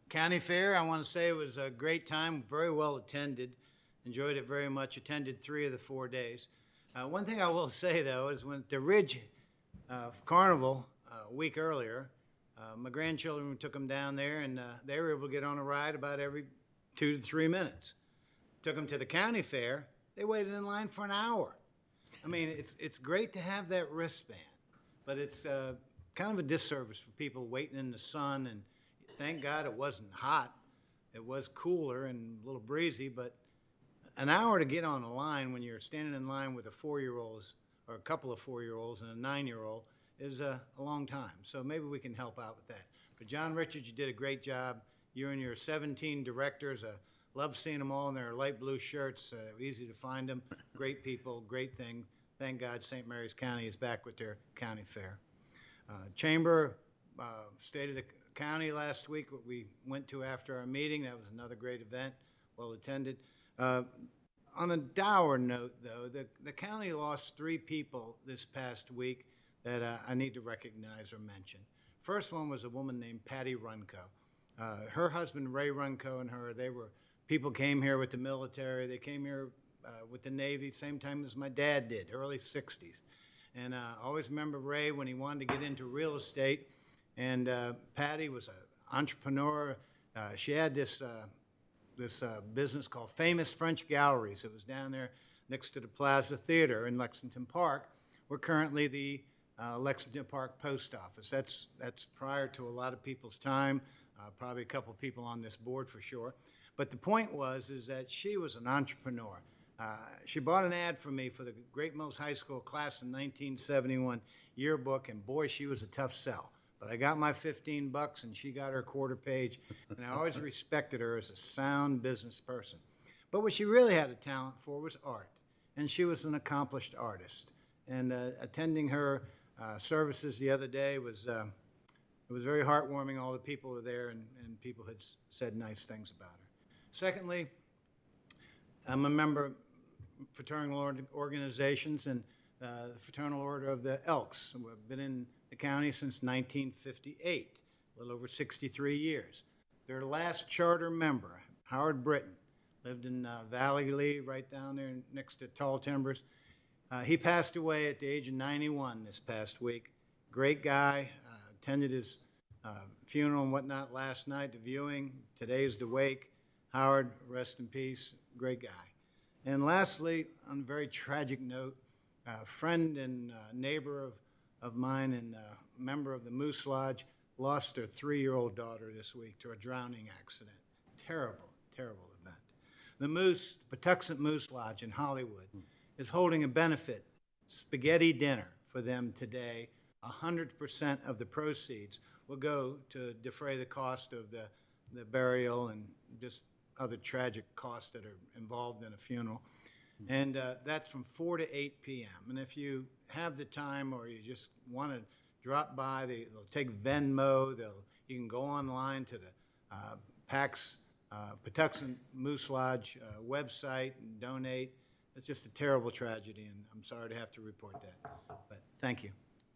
County Fair, I want to say it was a great time, very well attended. Enjoyed it very much. Attended 3 of the 4 days. One thing I will say though is when the Ridge Carnival a week earlier, my grandchildren took them down there, and they were able to get on a ride about every 2 to 3 minutes. Took them to the county fair. They waited in line for an hour. I mean, it's great to have that wristband, but it's kind of a disservice for people waiting in the sun. And thank God it wasn't hot. It was cooler and a little breezy, but an hour to get on a line when you're standing in line with a 4-year-old or a couple of 4-year-olds and a 9-year-old is a long time. So maybe we can help out with that. But John Richards, you did a great job. You and your 17 directors, love seeing them all in their light blue shirts. Easy to find them. Great people, great thing. Thank God St. Mary's County is back with their county fair. Chamber State of the County last week, what we went to after our meeting. That was another great event, well attended. On a dour note, though, the county lost 3 people this past week that I need to recognize or mention. First one was a woman named Patty Runco. Her husband, Ray Runco, and her, people came here with the military. They came here with the Navy, same time as my dad did, early 60s. And I always remember Ray when he wanted to get into real estate. And Patty was an entrepreneur. She had this business called Famous French Galleries. It was down there next to the Plaza Theater in Lexington Park. We're currently the Lexington Park Post Office. That's prior to a lot of people's time, probably a couple people on this board for sure. But the point is that she was an entrepreneur. She bought an ad for me for the Great Mills High School class in 1971 yearbook, and boy, she was a tough sell. But I got my $15 and she got her quarter page, and I always respected her as a sound business person. But what she really had a talent for was art, and she was an accomplished artist. And attending her services the other day was it was very heartwarming. All the people were there, and people had said nice things about her. Secondly, I'm a member of fraternal organizations and the Fraternal Order of the Elks. We've been in the county since 1958, a little over 63 years. Their last charter member, Howard Britton, lived in Valley Lee, right down there next to Tall Timbers. He passed away at the age of 91 this past week. Great guy. Attended his funeral and whatnot last night, the viewing. Today's the wake. Howard, rest in peace. Great guy. And lastly, on a very tragic note, a friend and neighbor of mine and member of the Moose Lodge lost their 3-year-old daughter this week to a drowning accident. Terrible, terrible event. The Patuxent Moose Lodge in Hollywood is holding a benefit spaghetti dinner for them today. 100% of the proceeds will go to defray the cost of the burial and just other tragic costs that are involved in a funeral. And that's from 4 to 8 p.m. And if you have the time or you just want to drop by, they'll take Venmo. You can go online to the PAX Patuxent Moose Lodge website and donate. It's just a terrible tragedy, and I'm sorry to have to report that. But thank you.